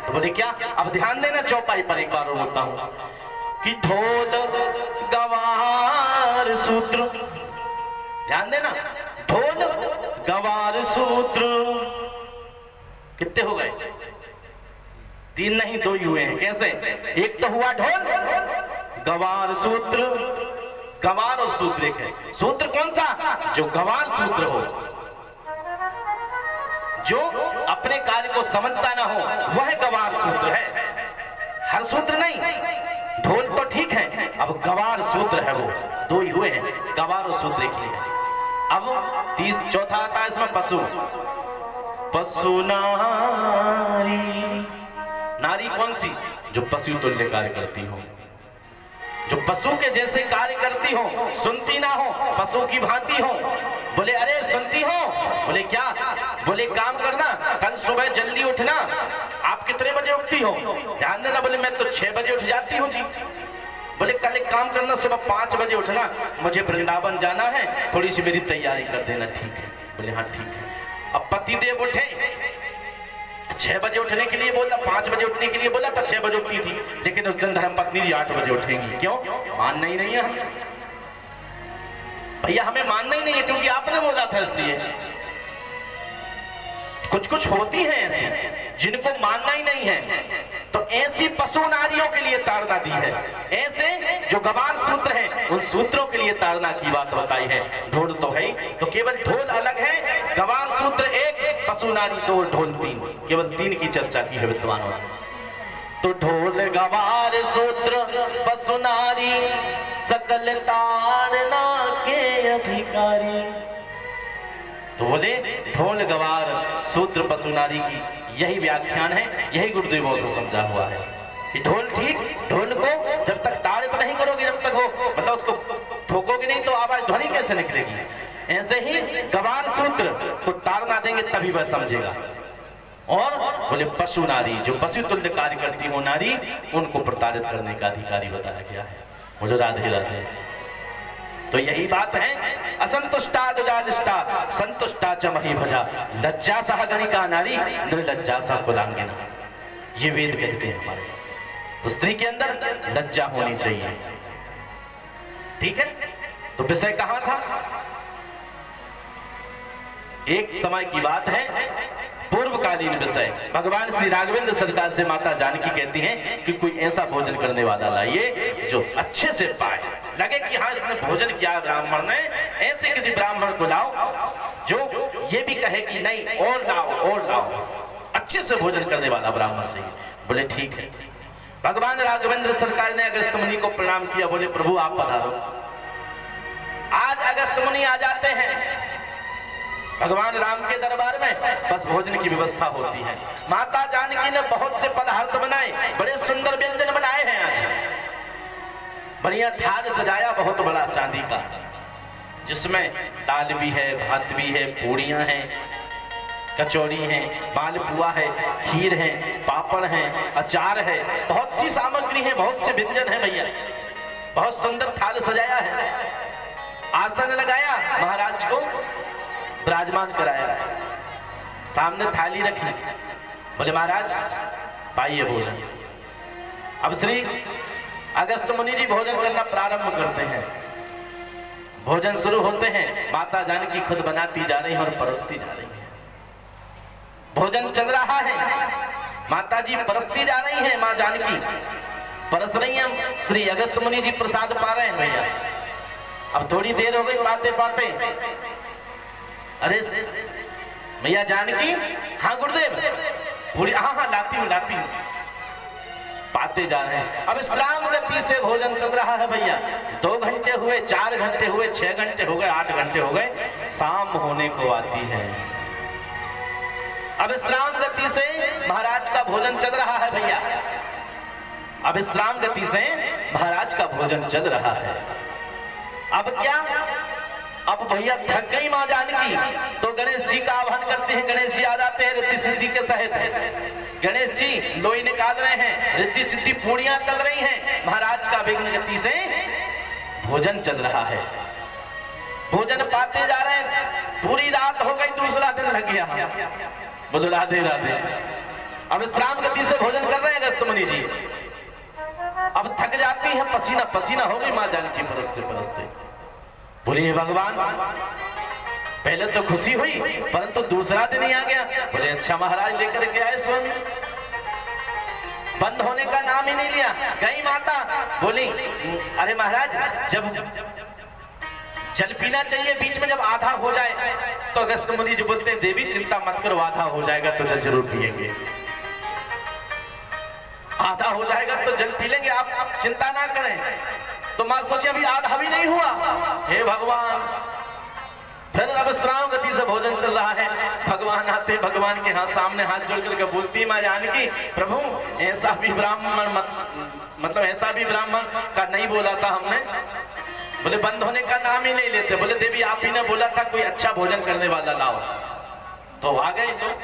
तो बोले क्या? अब ध्यान देना चौपाई पर एक बार बोलता हूं कि ढोल गवार सूत्र, ध्यान देना, ढोल गवार सूत्र कितने हो गए? 3 नहीं 2 ही हुए हैं। कैसे? एक तो हुआ ढोल, गवार सूत्र, गवार और सूत्र एक है। सूत्र कौन सा? जो गवार सूत्र हो, जो अपने कार्य को समझता ना हो, वह गवार सूत्र है, हर सूत्र नहीं। ढोल तो ठीक है, अब गवार सूत्र है, वो 2 ही हुए हैं, गवार और सूत्र एक ही है। अब चौथा आता है इसमें पशु, पशु नारी, नारी कौन सी? जो पशु तुल्य कार्य करती हो, जो पशु के जैसे कार्य करती हो, सुनती ना हो, पशु की भांति हो। बोले अरे सुनती हो? बोले क्या? बोले काम करना, कल सुबह जल्दी उठना। आप कितने बजे उठती हो? ध्यान देना। बोले मैं तो 6 बजे उठ जाती हूँ जी। बोले कल एक काम करना, सुबह 5 बजे उठना, मुझे वृंदावन जाना है, थोड़ी सी मेरी तैयारी कर देना। ठीक है। बोले हाँ ठीक है। अब पति देव उठे, 6 बजे उठने के लिए बोला, 5 बजे उठने के लिए बोला था, 6 बजे उठती थी, लेकिन उस दिन धर्मपत्नी जी 8 बजे उठेंगी। क्यों? मानना ही नहीं है हमें भैया, हमें मानना ही नहीं है, क्योंकि आपने बोला था इसलिए। कुछ कुछ होती हैं ऐसी जिनको मानना ही नहीं है, तो ऐसी पशु नारियों के लिए ताड़ना दी है। ऐसे जो गवार सूत्र हैं, उन सूत्रों के लिए ताड़ना की बात बताई है। ढोल तो है, तो केवल ढोल अलग है, गवार सूत्र एक, पशु नारी 2, ढोल 3, केवल 3 की चर्चा की है विद्वानों ने। तो ढोल गवार सूत्र पशु नारी, सकल ताड़ना के अधिकारी। तो बोले ढोल गवार सूत्र पशु नारी की यही व्याख्यान है, यही गुरुदेवों से समझा हुआ है कि ढोल ठीक, ढोल को जब तक ताड़ित नहीं करोगे, जब तक वो मतलब उसको ठोकोगे नहीं तो आवाज ध्वनि कैसे निकलेगी। ऐसे ही गवार सूत्र को ताड़ना देंगे तभी वह समझेगा। और बोले पशु नारी, जो पशु तुल्य कार्य करती हो नारी, उनको प्रताड़ित करने का अधिकारी बताया गया है। बोलो राधे राधे। तो यही बात है, असंतुष्टा दुजानिष्टा संतुष्टा च मही भजा, लज्जा सह गणिका नारी निर्लज्जा सह कुलांगिना। ये वेद कहते हैं हमारे। तो स्त्री के अंदर लज्जा होनी चाहिए। ठीक है। तो विषय कहां था? एक समय की बात है, पूर्वकालीन विषय। भगवान श्री राघवेंद्र सरकार से माता जानकी कहती हैं कि कोई ऐसा भोजन करने वाला लाइए जो अच्छे से पाए, लगे कि हाँ इसने भोजन किया ब्राह्मण ने। ऐसे किसी ब्राह्मण को लाओ जो ये भी कहे कि नहीं और लाओ और लाओ, अच्छे से भोजन करने वाला ब्राह्मण चाहिए। बोले ठीक है। भगवान राघवेंद्र सरकार ने अगस्त मुनि को प्रणाम किया। बोले प्रभु आप पधारो। आज अगस्त मुनि आ जाते हैं भगवान राम के दरबार में, बस भोजन की व्यवस्था होती है। माता जानकी ने बहुत से पदार्थ बनाए, बड़े सुंदर व्यंजन बनाए हैं आज। बढ़िया थाल सजाया बहुत बड़ा चांदी का, जिसमें दाल भी है, भात भी है, पूड़ियाँ हैं, कचौड़ी है, मालपुआ है, खीर है, पापड़ है, अचार है, बहुत सी सामग्री है, बहुत से व्यंजन है भैया। बहुत सुंदर थाल सजाया है। आसन लगाया, महाराज को विराजमान कराया, सामने थाली रखी, बोले महाराज पाइए भोजन। अब श्री अगस्त मुनि जी भोजन करना प्रारंभ करते हैं। भोजन शुरू होते हैं, माता जानकी खुद बनाती जा रही है और परोसती जा रही है। भोजन चल रहा है, माता जी परसती जा रही हैं, माँ जानकी परस रही हैं, श्री अगस्त मुनि जी प्रसाद पा रहे हैं भैया। अब थोड़ी देर हो गई पाते पाते, अरे भैया जानकी, हाँ गुरुदेव, पूरी हाँ हाँ लाती हूँ। पाते जा रहे हैं। अब विश्राम गति से भोजन चल रहा है भैया। 2 घंटे हुए, 4 घंटे हुए, 6 घंटे हो गए, 8 घंटे हो गए, शाम होने को आती है। अब विश्राम गति से महाराज का भोजन चल रहा है भैया। अब विश्राम गति से महाराज का भोजन चल रहा है। अब क्या, अब भैया थक गई मां जानकी, तो गणेश जी का आह्वान करते हैं। गणेश जी आ जाते हैं रिद्धि सिद्धि के सहित। गणेश जी लोई निकाल रहे हैं, रिद्धि सिद्धि पूड़ियां तल रही हैं। महाराज का विघ्न गति से भोजन चल रहा है। भोजन पाते जा रहे हैं, पूरी रात हो गई, दूसरा दिन लग गया। बोलो राधे राधे। अब विश्राम गति से भोजन कर रहे हैं अगस्त मुनि जी। अब थक जाती है, पसीना पसीना हो गई मां जानकी परसते परसते। बोलिए भगवान, पहले तो खुशी हुई, परंतु दूसरा दिन ही आ गया। बोले अच्छा महाराज लेकर के आए स्वामी, बंद होने का नाम ही नहीं लिया। गई माता, बोली अरे महाराज जब जल पीना चाहिए, बीच में जब आधा हो जाए तो अगस्त मुनि जी बोलते हैं देवी चिंता मत करो, आधा हो जाएगा तो जल जरूर पिएंगे। आधा हो जाएगा तो जल पी लेंगे, आप चिंता ना करें। तो मां सोचे अभी आधा भी नहीं हुआ, हे भगवान। फिर अब विश्राम गति से भोजन चल रहा है। भगवान आते, भगवान के हाथ सामने हाथ जोड़ करके बोलती मां जानकी, प्रभु ऐसा भी ब्राह्मण मतलब ऐसा भी ब्राह्मण का नहीं बोला था हमने। बोले बंद होने का नाम ही नहीं लेते। बोले देवी आप ही ने बोला था कोई अच्छा भोजन करने वाला लाओ, तो आ गए लोग।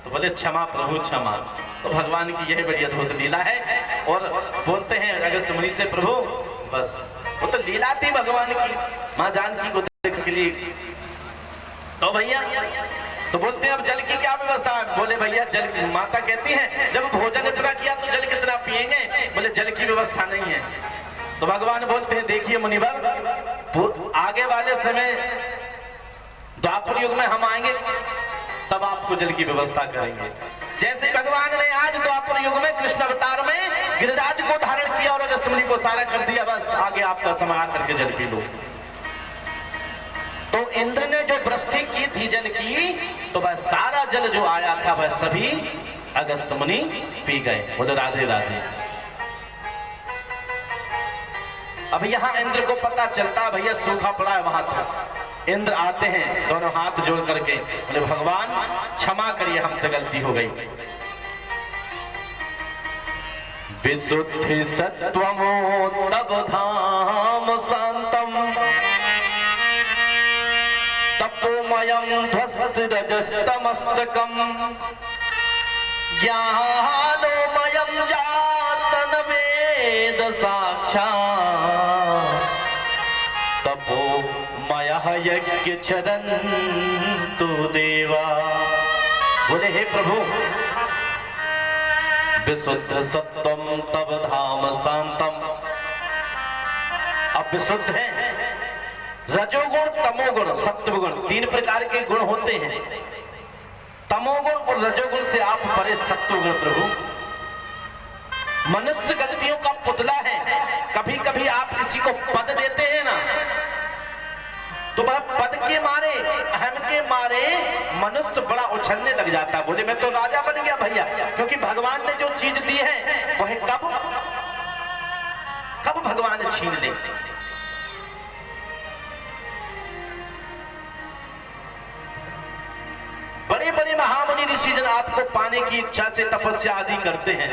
तो बोले क्षमा प्रभु क्षमा। तो भगवान की यह बड़ी अद्भुत लीला है। और बोलते हैं अगस्त मुनि से, प्रभु बस वो तो लीला थी भगवान की, मां जानकी को देखने के लिए। तो भैया तो बोलते हैं अब जल की क्या व्यवस्था है। बोले भैया जल, माता कहती है जब भोजन इतना किया तो जल कितना पिएंगे। बोले जल की व्यवस्था नहीं है। तो भगवान बोलते हैं देखिए मुनिवर, आगे वाले समय द्वापर युग में हम आएंगे तब आपको जल की व्यवस्था करेंगे। जैसे भगवान ने आज द्वापर युग में कृष्ण अवतार में गिरिराज को धारण किया और अगस्त मुनि को सारा कर दिया, बस आगे आपका समय आकर के जल पी लो। तो इंद्र ने जो वृष्टि की थी जल की, तो वह सारा जल जो आया था वह सभी अगस्त मुनि पी गए। बोले राधे राधे। अब यहाँ इंद्र को पता चलता भैया सूखा पड़ा है वहां तक। इंद्र आते हैं, दोनों हाथ जोड़ करके बोले भगवान क्षमा करिए, हमसे गलती हो गई। विशुद्धि सत्वमो तब धाम शांतम तपोमयम ध्वस्त रजस्तमस्तकम ज्ञानोमयम जातन वेद साक्षात् तपोमयः यज्ञ चरन्तु देवा। बोले हे प्रभु विशुद्ध सत्वम तब धाम शांतम। अब विशुद्ध है, रजोगुण तमोगुण सत्वगुण 3 प्रकार के गुण होते हैं। तमोगुण और रजोगुण से आप परे सत्वगुण प्रभु। मनुष्य गलतियों का पुतला है। कभी कभी आप किसी को पद देते हैं ना, तो वह पद के मारे, अहम के मारे मनुष्य बड़ा उछलने लग जाता है। बोले मैं तो राजा बन गया भैया, क्योंकि भगवान ने जो चीज दी है वह कब भगवान छीन ले। बड़े बड़े महामुनि ऋषि जन आपको पाने की इच्छा से तपस्या आदि करते हैं,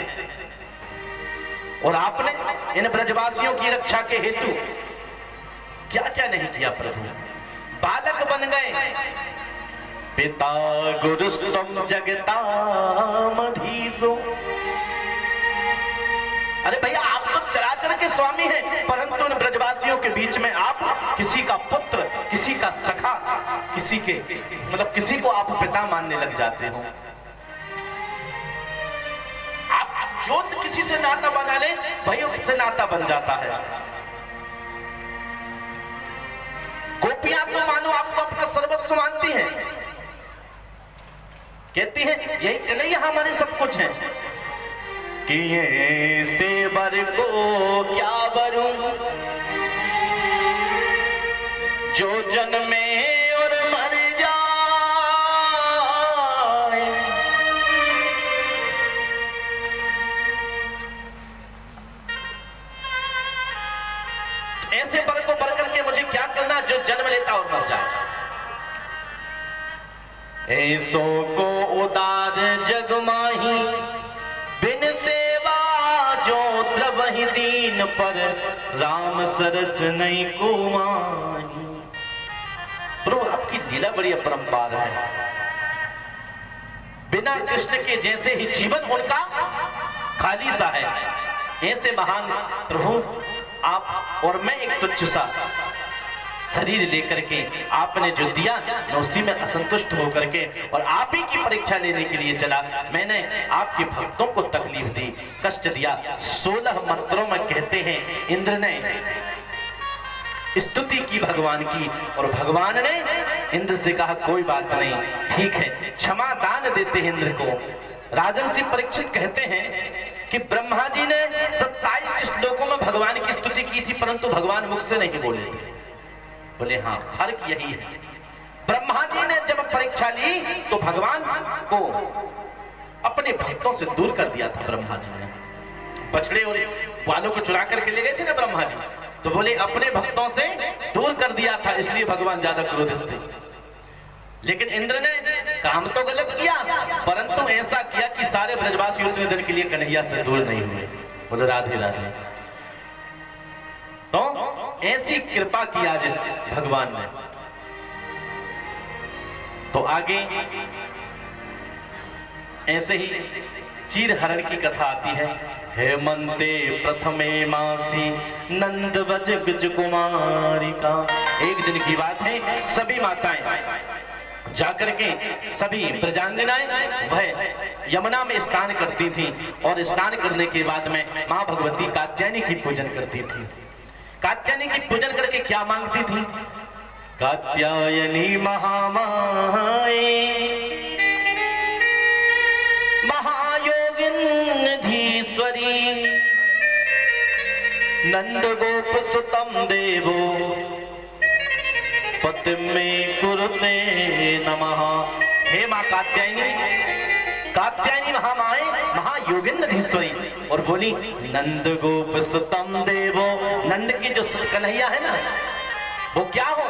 और आपने इन ब्रजवासियों की रक्षा के हेतु क्या क्या नहीं किया प्रभु। बालक बन गए, पिता गुरुस्तम जगतामधीशो। अरे भैया आप तो चराचर के स्वामी हैं, परंतु उन ब्रजवासियों के बीच में आप किसी का पुत्र, किसी का सखा, किसी के मतलब किसी को आप पिता मानने लग जाते हो। आप जो किसी से नाता बना ले भाई उससे नाता बन जाता है। गोपियां तो मानो आपको अपना सर्वस्व मानती हैं, कहती हैं यही कन्हैया हमारे सब कुछ है। कि ये से बर को क्या बरूं जो जन्मे और मर जाए। ऐसे बर को बर करके मुझे क्या करना जो जन्म लेता और मर जाए। ऐसो को उदार जग माही बिन सेवा जो द्रवहि दीन पर राम सरस नहीं कुमानी। प्रभु आपकी लीला बड़ी अपरंपार है। बिना कृष्ण के जैसे ही जीवन उनका खाली सा है, ऐसे महान प्रभु आप और मैं एक तुच्छ सा शरीर लेकर के आपने जो दिया मैं उसी में असंतुष्ट होकर के और आप ही की परीक्षा लेने के लिए चला। मैंने आपके भक्तों को तकलीफ दी, कष्ट दिया। 16 मंत्रों में कहते हैं इंद्र ने स्तुति की भगवान की और भगवान ने इंद्र से कहा कोई बात नहीं, ठीक है, क्षमा दान देते हैं इंद्र को। राजर्षि परीक्षित कहते हैं कि ब्रह्मा जी ने 27 श्लोकों में भगवान की स्तुति की थी, परंतु भगवान मुख से नहीं बोले थे। बोले हाँ, फर्क यही है। ब्रह्मा जी ने जब परीक्षा ली तो भगवान को अपने भक्तों से दूर कर दिया था। ब्रह्मा जी ने बछड़े और बालों को चुरा करके ले गए थे ना ब्रह्मा जी, तो बोले अपने भक्तों से दूर कर दिया था, इसलिए भगवान ज्यादा क्रोधित थे। लेकिन इंद्र ने काम तो गलत किया, परंतु ऐसा किया कि सारे ब्रजवासी उतने दिन के लिए कन्हैया से दूर नहीं हुए। बोले राधे राधे। तो ऐसी कृपा की आज भगवान ने। तो आगे ऐसे ही चीर हरण की कथा आती है। हेमंते प्रथमे मासी नंद व्रज गुज कुमारी का। एक दिन की बात है, सभी माताएं जाकर के सभी ब्रजांगनाएं वह यमुना में स्नान करती थी और स्नान करने के बाद में मां भगवती कात्यायनी की पूजन करती थी। कात्यायनी की पूजन करके क्या मांगती थी? कात्यायनी महामाये महायोगिन्निधीश्वरी नंद गोप सुतम देवो पतिम में कुरुते नमः। हे मां कात्यायनी, कात्यायनी महामाए महायोगिन्निधीश्वरी और बोली नंद गोप सुतम देवो। नंद की जो सुत कन्हैया है ना वो क्या हो?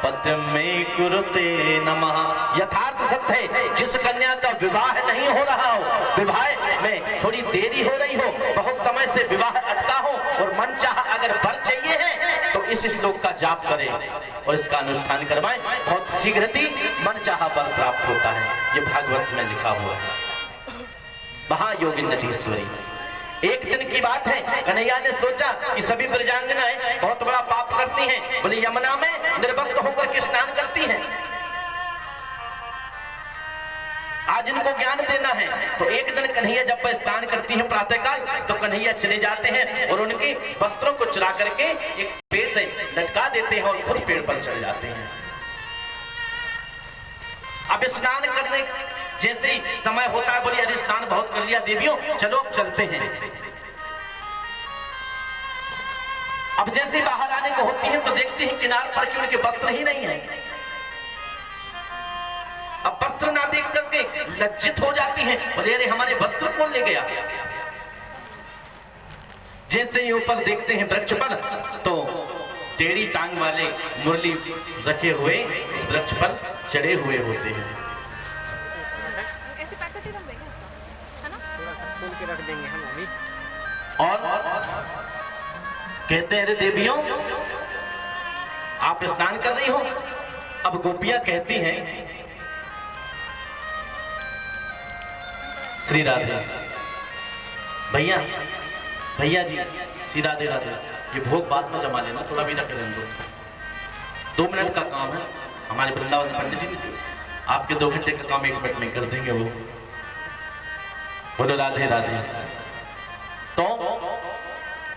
पद्म में कुरुते नमः। यथार्थ सत्य है, जिस कन्या का विवाह नहीं हो रहा हो, विवाह में थोड़ी देरी हो रही हो, बहुत समय से विवाह अटका हो और मन चाह अगर वर चाहिए है तो इस श्लोक का जाप करें और इसका अनुष्ठान करवाएं, बहुत शीघ्र ही मन चाह वर प्राप्त होता है। ये भागवत में लिखा हुआ है। महायोगिन्निधीश्वरी। एक दिन की बात है, कन्हैया ने सोचा कि सभी ब्रजांगनाएं बहुत बड़ा पाप करती हैं, बोले यमुना में निर्वस्त्र होकर के स्नान करती हैं, आज इनको ज्ञान देना है। तो एक दिन कन्हैया जब स्नान करती हैं प्रातःकाल, तो कन्हैया चले जाते हैं और उनके वस्त्रों को चुरा करके एक पेड़ से लटका देते हैं और खुद पेड़ पर चढ़ जाते हैं। अब स्नान करने जैसे ही समय होता है, बोली अरे स्नान बहुत कर लिया देवियों, चलो अब चलते हैं। अब जैसे बाहर आने को होती हैं तो देखती हैं किनार पर कि उनके वस्त्र ही नहीं है। अब वस्त्र ना देख करके लज्जित हो जाती हैं, बोले अरे हमारे वस्त्र कौन ले गया। जैसे ही ऊपर देखते हैं वृक्ष पर, तो टेढ़ी टांग वाले मुरली रखे हुए इस वृक्ष पर चढ़े हुए होते हैं। ऐसे पैकेट ही रख देंगे इसका, है ना? थोड़ा सा खोल के रख देंगे हम अभी। और कहते हैं अरे देवियों आप स्नान कर रही हो। अब गोपियां कहती हैं श्री राधे भैया भैया जी श्री राधे राधे, ये भोग बाद में जमा लेना, थोड़ा भी रख लेना, 2 मिनट का काम है। हमारे वृंदावन पंडित जी आपके 2 घंटे का काम 1 मिनट में कर देंगे वो। बोलो राधे राधे। तो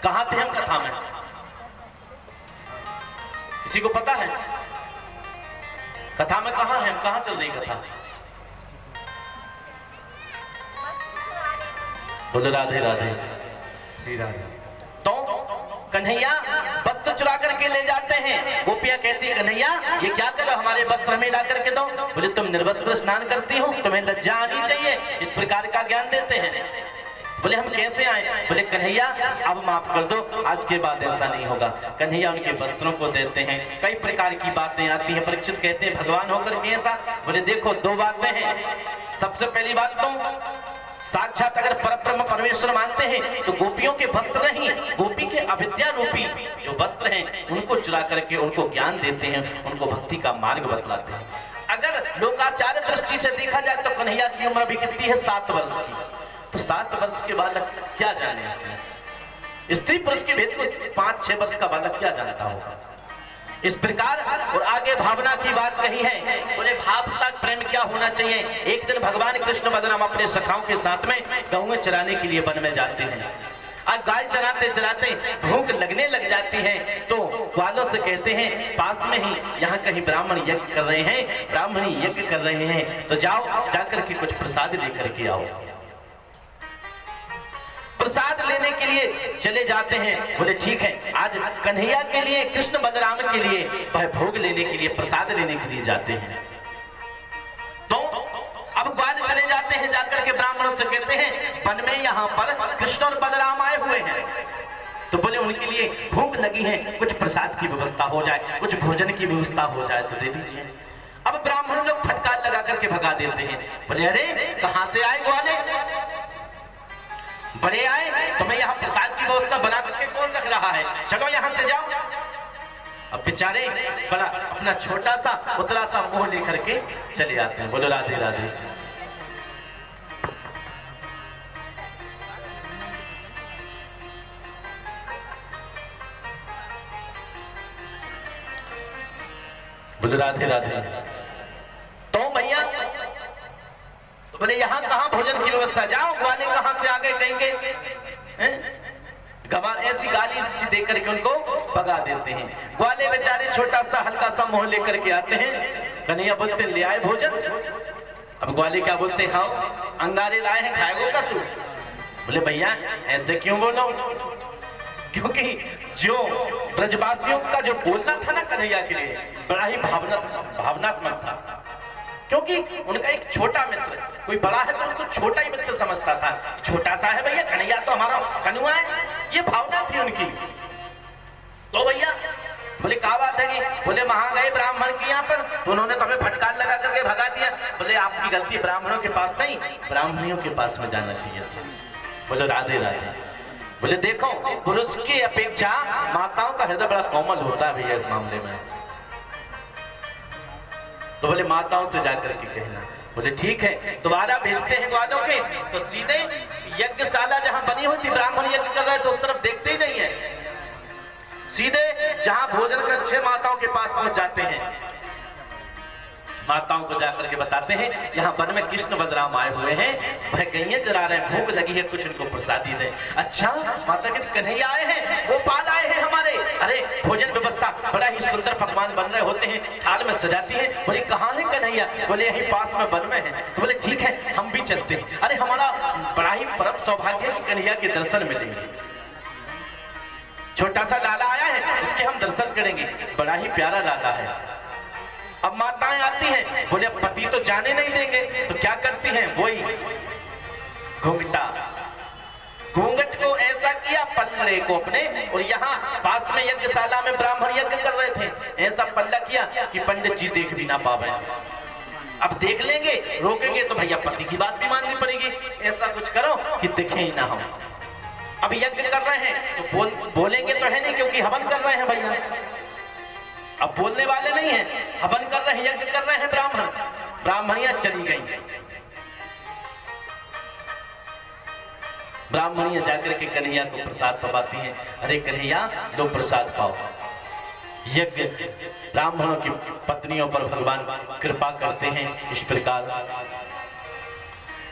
कहां थे हम कथा में, किसी को पता है कथा में कहां है हम, कहां चल रही कथा? बोलो राधे राधे श्री राधे। तो कन्हैया वस्त्र चुरा करके ले जाते हैं। गोपियां कहती कन्हैया ये क्या करो, हमारे वस्त्र हमें ला करके दो। बोले तुम निर्वस्त्र स्नान करती हो, तुम्हें लज्जा आनी चाहिए, इस प्रकार का ज्ञान देते हैं। बोले हम कैसे आए? बोले कन्हैया अब माफ कर दो, आज के बाद ऐसा नहीं होगा। कन्हैया उनके वस्त्रों को देते हैं। कई प्रकार की बातें आती हैं। परीक्षित कहते हैं भगवान होकर के ऐसा? बोले देखो 2 बातें हैं। सबसे पहली बात तो साक्षात अगर परब्रह्म परमेश्वर मानते हैं तो गोपियों के वस्त्र नहीं, गोपी के अविद्या रूपी जो वस्त्र हैं उनको चुरा करके उनको ज्ञान देते हैं, उनको भक्ति का मार्ग बतलाते हैं। अगर लोकाचार दृष्टि से देखा जाए तो कन्हैया की उम्र अभी कितनी है? 7 वर्ष की। तो 7 वर्ष के बालक क्या जाने इसमें? स्त्री पुरुष के भेद को 5-6 वर्ष का बालक क्या जानता होगा? इस प्रकार और आगे भावना की बात कही है। बोले भाव तक प्रेम क्या होना चाहिए? एक दिन भगवान कृष्ण बलराम अपने सखाओं के साथ में गऊ चराने के लिए वन में जाते हैं। आज गाय चराते चराते भूख लगने लग जाती है तो ग्वालों से कहते हैं पास में ही यहाँ कहीं ब्राह्मण यज्ञ कर रहे हैं, ब्राह्मणी यज्ञ कर रहे हैं, तो जाओ जाकर के कुछ प्रसाद लेकर के आओ। प्रसाद लेने के लिए चले जाते हैं। बोले ठीक है, आज कन्हैया के लिए, कृष्ण बलराम के लिए वह भोग लेने के लिए, प्रसाद लेने के लिए जाते हैं। तो अब ग्वाल चले जाते हैं, जाकर के ब्राह्मणों से कहते हैं वन में यहाँ पर कृष्ण और बलराम आए हुए हैं, तो बोले उनके लिए भूख लगी है, कुछ प्रसाद की व्यवस्था हो जाए, कुछ भोजन की व्यवस्था हो जाए तो दे दीजिए। अब ब्राह्मण लोग फटकार लगा करके भगा देते हैं। बोले अरे कहां से आए ग्वाले, बड़े आए, तुम्हें यहाँ प्रसाद की व्यवस्था बना करके कौन रख रहा है, चलो यहाँ से जाओ। अब बेचारे बड़ा अपना छोटा सा उतरा सा मुंह लेकर के चले आते हैं। बोलो राधे राधे। बोलो राधे राधे। तो भैया तो बोले यहाँ कहाँ भोजन की व्यवस्था, जाओ ग्वाले कहाँ से आ गए कहेंगे। गवार ऐसी गाली सी देकर के उनको भगा देते हैं। ग्वाले बेचारे छोटा सा हल्का सा मुंह लेकर के आते हैं। कन्हैया बोलते ले आए भोजन। अब ग्वाले क्या बोलते हैं, हाँ अंगारे लाए हैं, खाएगो का तू? बोले भैया ऐसे क्यों बोलो, क्योंकि जो ब्रजवासियों का जो बोलना था ना कन्हैया के लिए बड़ा ही भावनात्मक था, क्योंकि उनका एक छोटा मित्र, कोई बड़ा है तो उनको छोटा ही मित्र समझता था। छोटा सा है भैया, कन्हैया तो हमारा कनुआ है, ये भावना थी उनकी। तो भैया बोले क्या बात है कि? बोले वहां गए ब्राह्मण के यहाँ पर तो उन्होंने तो हमें फटकार लगा करके भगा दिया। बोले आपकी गलती, ब्राह्मणों के पास नहीं ब्राह्मणियों के पास में जाना चाहिए था। बोलो राधे राधे। बोले देखो पुरुष की अपेक्षा माताओं का हृदय बड़ा कोमल होता है भैया इस मामले में। तो बोले माताओं से जाकर के कहना। बोले ठीक है, दोबारा भेजते हैं ग्वालों के, तो सीधे यज्ञशाला जहां बनी हुई थी, ब्राह्मण यज्ञ कर रहे थे, उस तरफ देखते ही नहीं है, सीधे जहां भोजन कर 6 माताओं के पास पहुंच जाते हैं। माताओं को जाकर के बताते हैं यहाँ वन में कृष्ण बलराम आए हुए हैं, वह गैया चरा रहे हैं, भूख लगी है, कुछ उनको प्रसादी दें। अच्छा माता के कन्हैया आए हैं, गोपाल आए हैं हमारे, अरे भोजन व्यवस्था बड़ा ही सुंदर पकवान बन रहे होते हैं, थाल में सजाती है। बोले कहाँ है कन्हैया? बोले यहीं पास में वन में है। तो बोले ठीक है हम भी चलते हैं। अरे हमारा बड़ा ही परम सौभाग्य है कि कन्हैया के दर्शन मिलेंगे, छोटा सा लाला आया है उसके हम दर्शन करेंगे, बड़ा ही प्यारा लाला है। अब माताएं आती हैं, बोले पति तो जाने नहीं देंगे, तो क्या करती हैं, वही घूंघटा, घूंघट को ऐसा किया पल्ले को अपने, और यहाँ पास में यज्ञशाला में ब्राह्मण यज्ञ कर रहे थे, ऐसा पल्ला किया कि पंडित जी देख भी ना पावे। अब देख लेंगे, रोकेंगे तो भैया पति की बात भी माननी पड़ेगी, ऐसा कुछ करो कि दिखे ही ना हम। अब यज्ञ कर रहे हैं तो बोलेंगे तो है नहीं, क्योंकि हवन कर रहे हैं भैया। अब बोलने वाले नहीं हैं, हवन कर रहे हैं, यज्ञ कर रहे हैं ब्राह्मणियां चली गई। ब्राह्मणियां जाकर के कन्हैया को प्रसाद पवाती हैं। अरे कन्हैया लो प्रसाद पाओ। यज्ञ ब्राह्मणों की पत्नियों पर भगवान कृपा करते हैं इस प्रकार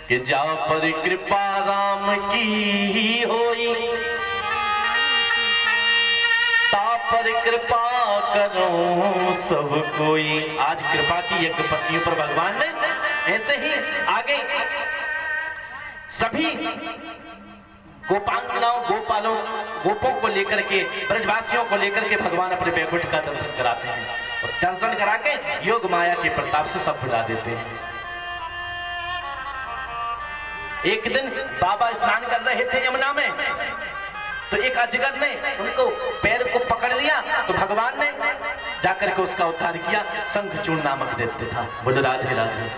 कि जा पर कृपा राम की होई, ता पर कृपा करो सब कोई। आज कृपा की यज्ञ पत्नियों पर भगवान ने, ऐसे ही आगे सभी गोपांगनाओं गोपालों गोपों को लेकर के, ब्रजवासियों को लेकर के भगवान अपने बैकुंठ का दर्शन कराते हैं और दर्शन करा के योग माया के प्रताप से सब भुला देते हैं। एक दिन बाबा स्नान कर रहे थे यमुना में, तो एक अजगर ने उनको पैर को पकड़ लिया, तो भगवान ने जाकर के उसका उद्धार किया। शंखचूर्ण नामक दैत्य था। बोलो राधे राधे।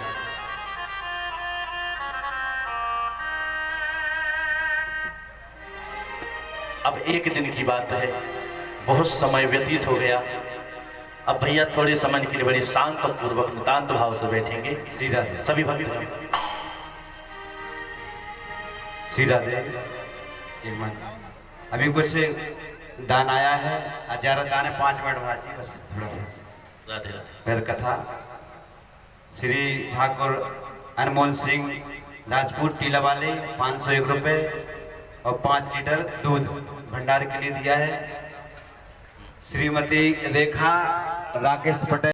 अब एक दिन की बात है, बहुत समय व्यतीत हो गया। अब भैया थोड़े समय के लिए बड़ी शांत पूर्वक नितांत भाव से बैठेंगे। सीधा सभी भक्त सीधा दे। अभी कुछ दान आया है, ज्यादा दान है, 5 मिनट भाजी बस थोड़ा सा। राधे राधे। पहल कथा श्री ठाकुर अनमोल सिंह राजपूत टीला वाले 501 रुपये और 5 लीटर दूध भंडार के लिए दिया है। श्रीमती रेखा राकेश पटेल।